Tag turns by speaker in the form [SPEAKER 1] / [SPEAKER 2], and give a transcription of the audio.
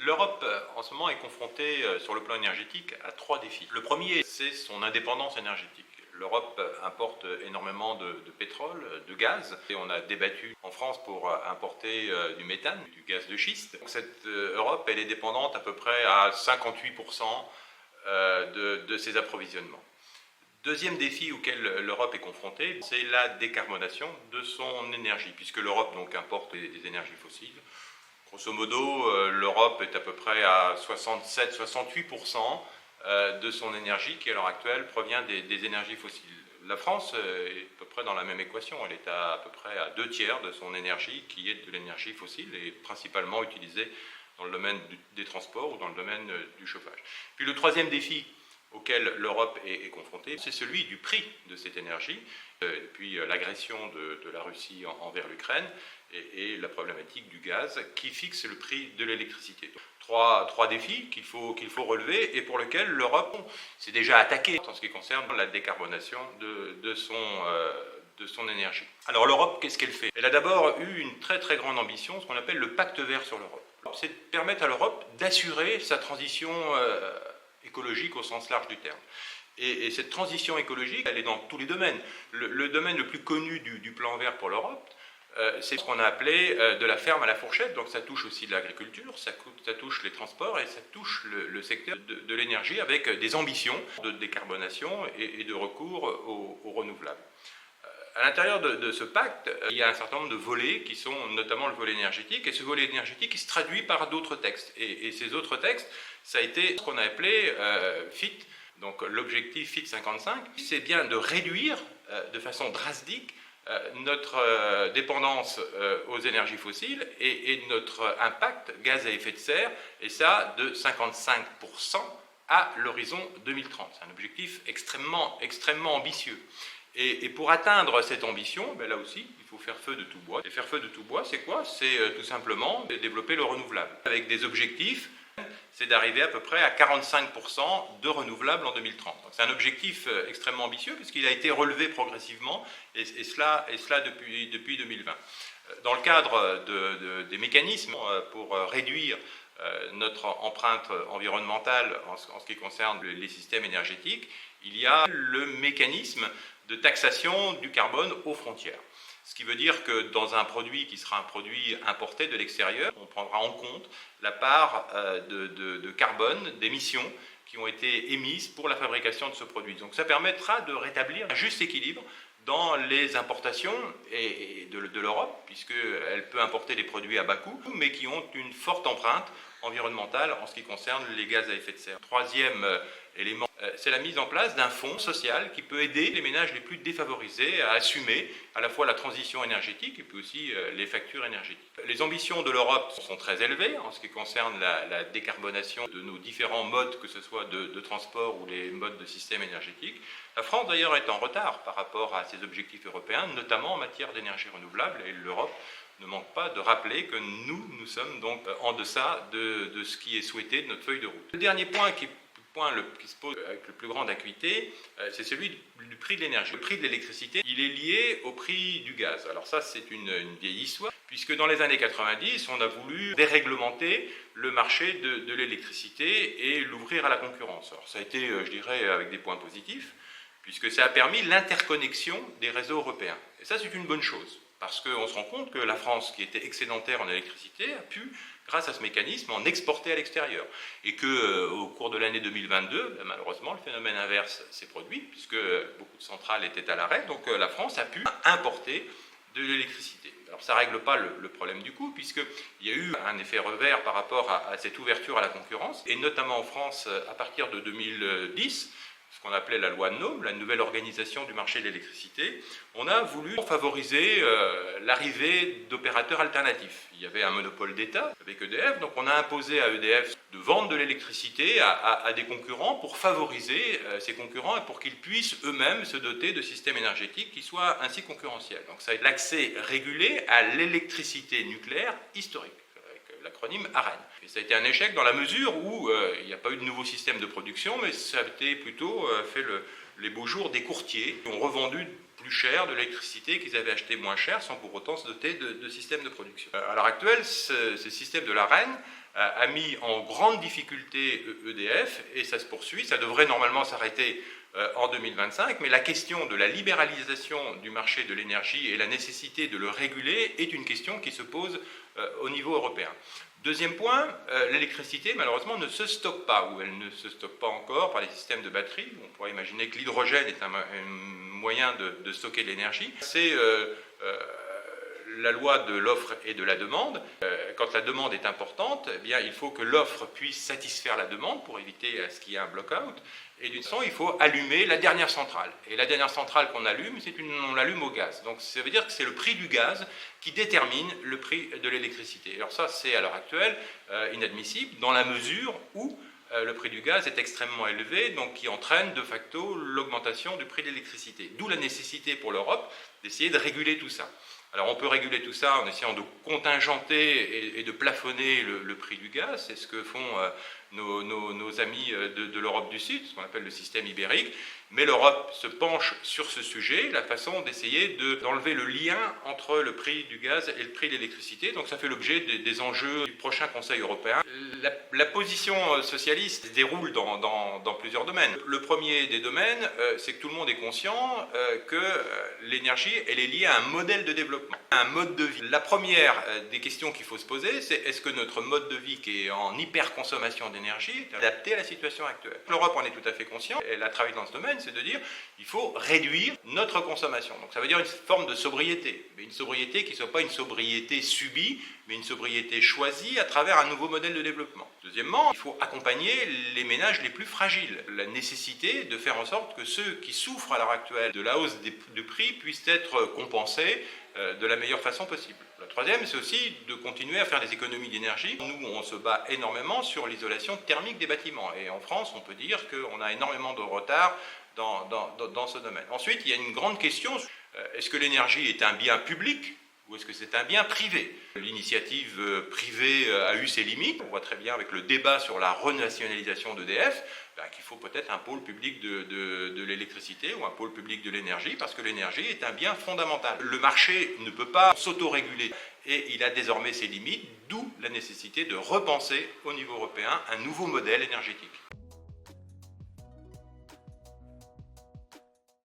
[SPEAKER 1] L'Europe, en ce moment, est confrontée, sur le plan énergétique, à 3 défis. Le premier, c'est son indépendance énergétique. L'Europe importe énormément de pétrole, de gaz, et on a débattu en France pour importer du méthane, du gaz de schiste. Donc cette Europe, elle est dépendante à peu près à 58% de ses approvisionnements. Deuxième défi auquel l'Europe est confrontée, c'est la décarbonation de son énergie, puisque l'Europe donc importe des énergies fossiles. Grosso modo, l'Europe est à peu près à 67-68% de son énergie qui, à l'heure actuelle, provient des énergies fossiles. La France est à peu près dans la même équation. Elle est à peu près à 2/3 de son énergie qui est de l'énergie fossile et principalement utilisée dans le domaine des transports ou dans le domaine du chauffage. Puis le troisième défi auquel l'Europe est confrontée, c'est celui du prix de cette énergie, depuis l'agression de la Russie envers l'Ukraine et la problématique du gaz qui fixe le prix de l'électricité. Trois défis qu'il faut relever et pour lesquels l'Europe s'est déjà attaquée en ce qui concerne la décarbonation de son énergie. Alors l'Europe, qu'est-ce qu'elle fait? Elle a d'abord eu une très très grande ambition, ce qu'on appelle le pacte vert sur l'Europe. C'est de permettre à l'Europe d'assurer sa transition écologique au sens large du terme. Et cette transition écologique, elle est dans tous les domaines. Le domaine le plus connu du plan vert pour l'Europe, c'est ce qu'on a appelé de la ferme à la fourchette, donc ça touche aussi de l'agriculture, ça touche les transports et ça touche le secteur de l'énergie avec des ambitions de décarbonation et de recours aux renouvelables. À l'intérieur de ce pacte, il y a un certain nombre de volets qui sont notamment le volet énergétique, et ce volet énergétique il se traduit par d'autres textes. Et ces autres textes, ça a été ce qu'on a appelé FIT, donc l'objectif FIT 55, c'est bien de réduire de façon drastique notre dépendance aux énergies fossiles et notre impact gaz à effet de serre, et ça de 55% à l'horizon 2030. C'est un objectif extrêmement ambitieux. Et pour atteindre cette ambition, là aussi, il faut faire feu de tout bois. Et faire feu de tout bois, c'est quoi? C'est tout simplement de développer le renouvelable. Avec des objectifs, c'est d'arriver à peu près à 45% de renouvelables en 2030. C'est un objectif extrêmement ambitieux puisqu'il a été relevé progressivement et cela depuis 2020. Dans le cadre des mécanismes pour réduire notre empreinte environnementale en ce qui concerne les systèmes énergétiques, il y a le mécanisme de taxation du carbone aux frontières. Ce qui veut dire que dans un produit qui sera un produit importé de l'extérieur, on prendra en compte la part de carbone, d'émissions qui ont été émises pour la fabrication de ce produit. Donc ça permettra de rétablir un juste équilibre dans les importations de l'Europe, puisqu'elle peut importer des produits à bas coût, mais qui ont une forte empreinte environnementale en ce qui concerne les gaz à effet de serre. Troisième élément, c'est la mise en place d'un fonds social qui peut aider les ménages les plus défavorisés à assumer à la fois la transition énergétique et puis aussi les factures énergétiques. Les ambitions de l'Europe sont très élevées en ce qui concerne la décarbonation de nos différents modes, que ce soit de transport ou les modes de système énergétique. La France d'ailleurs est en retard par rapport à ses objectifs européens, notamment en matière d'énergie renouvelable, et l'Europe ne manque pas de rappeler que nous sommes donc en deçà de ce qui est souhaité de notre feuille de route. Le dernier point qui se pose avec le plus grande acuité, c'est celui du prix de l'énergie. Le prix de l'électricité, il est lié au prix du gaz. Alors ça, c'est une vieille histoire, puisque dans les années 90, on a voulu déréglementer le marché de l'électricité et l'ouvrir à la concurrence. Alors ça a été, je dirais, avec des points positifs, puisque ça a permis l'interconnexion des réseaux européens. Et ça, c'est une bonne chose, parce qu'on se rend compte que la France, qui était excédentaire en électricité, a pu, grâce à ce mécanisme, en exporter à l'extérieur. Et qu'au cours de l'année 2022, malheureusement, le phénomène inverse s'est produit, puisque beaucoup de centrales étaient à l'arrêt, donc la France a pu importer de l'électricité. Alors ça ne règle pas le problème du coût, puisqu'il y a eu un effet revers par rapport à cette ouverture à la concurrence, et notamment en France, à partir de 2010, ce qu'on appelait la loi NOM, la nouvelle organisation du marché de l'électricité, on a voulu favoriser l'arrivée d'opérateurs alternatifs. Il y avait un monopole d'État avec EDF, donc on a imposé à EDF de vendre de l'électricité à des concurrents pour favoriser ces concurrents et pour qu'ils puissent eux-mêmes se doter de systèmes énergétiques qui soient ainsi concurrentiels. Donc ça a été l'accès régulé à l'électricité nucléaire historique, l'acronyme ARENH. Et ça a été un échec dans la mesure où il n'y a pas eu de nouveau système de production, mais ça a été plutôt fait les beaux jours des courtiers qui ont revendu plus cher de l'électricité qu'ils avaient acheté moins cher sans pour autant se doter de systèmes de production. À l'heure actuelle, ce système de l'Arenh a mis en grande difficulté EDF et ça se poursuit. Ça devrait normalement s'arrêter en 2025, mais la question de la libéralisation du marché de l'énergie et la nécessité de le réguler est une question qui se pose au niveau européen. Deuxième point, l'électricité malheureusement ne se stocke pas, ou elle ne se stocke pas encore par les systèmes de batterie. On pourrait imaginer que l'hydrogène est un moyen de stocker de l'énergie. C'est la loi de l'offre et de la demande. Quand la demande est importante, eh bien, il faut que l'offre puisse satisfaire la demande pour éviter à ce qu'il y ait un block-out. Et d'une façon, il faut allumer la dernière centrale. Et la dernière centrale qu'on allume, on l'allume au gaz. Donc ça veut dire que c'est le prix du gaz qui détermine le prix de l'électricité. Alors ça, c'est à l'heure actuelle inadmissible dans la mesure où le prix du gaz est extrêmement élevé, donc qui entraîne de facto l'augmentation du prix de l'électricité. D'où la nécessité pour l'Europe d'essayer de réguler tout ça. Alors on peut réguler tout ça en essayant de contingenter et de plafonner le prix du gaz. C'est ce que font nos amis de l'Europe du Sud, ce qu'on appelle le système ibérique. Mais l'Europe se penche sur ce sujet, la façon d'essayer d'enlever le lien entre le prix du gaz et le prix de l'électricité. Donc ça fait l'objet des enjeux du prochain Conseil européen. La position socialiste se déroule dans plusieurs domaines. Le premier des domaines, c'est que tout le monde est conscient que l'énergie, elle est liée à un modèle de développement, à un mode de vie. La première des questions qu'il faut se poser, c'est est-ce que notre mode de vie qui est en hyperconsommation d'énergie est adapté à la situation actuelle? L'Europe en est tout à fait consciente, elle a travaillé dans ce domaine, c'est de dire il faut réduire notre consommation. Donc ça veut dire une forme de sobriété, mais une sobriété qui ne soit pas une sobriété subie, mais une sobriété choisie à travers un nouveau modèle de développement. Deuxièmement, il faut accompagner les ménages les plus fragiles. La nécessité de faire en sorte que ceux qui souffrent à l'heure actuelle de la hausse du prix puissent être compensés de la meilleure façon possible. La troisième, c'est aussi de continuer à faire des économies d'énergie. Nous, on se bat énormément sur l'isolation thermique des bâtiments. Et en France, on peut dire qu'on a énormément de retard dans ce domaine. Ensuite, il y a une grande question, est-ce que l'énergie est un bien public ou est-ce que c'est un bien privé? L'initiative privée a eu ses limites. On voit très bien avec le débat sur la renationalisation d'EDF qu'il faut peut-être un pôle public de l'électricité ou un pôle public de l'énergie, parce que l'énergie est un bien fondamental. Le marché ne peut pas s'autoréguler et il a désormais ses limites, d'où la nécessité de repenser au niveau européen un nouveau modèle énergétique.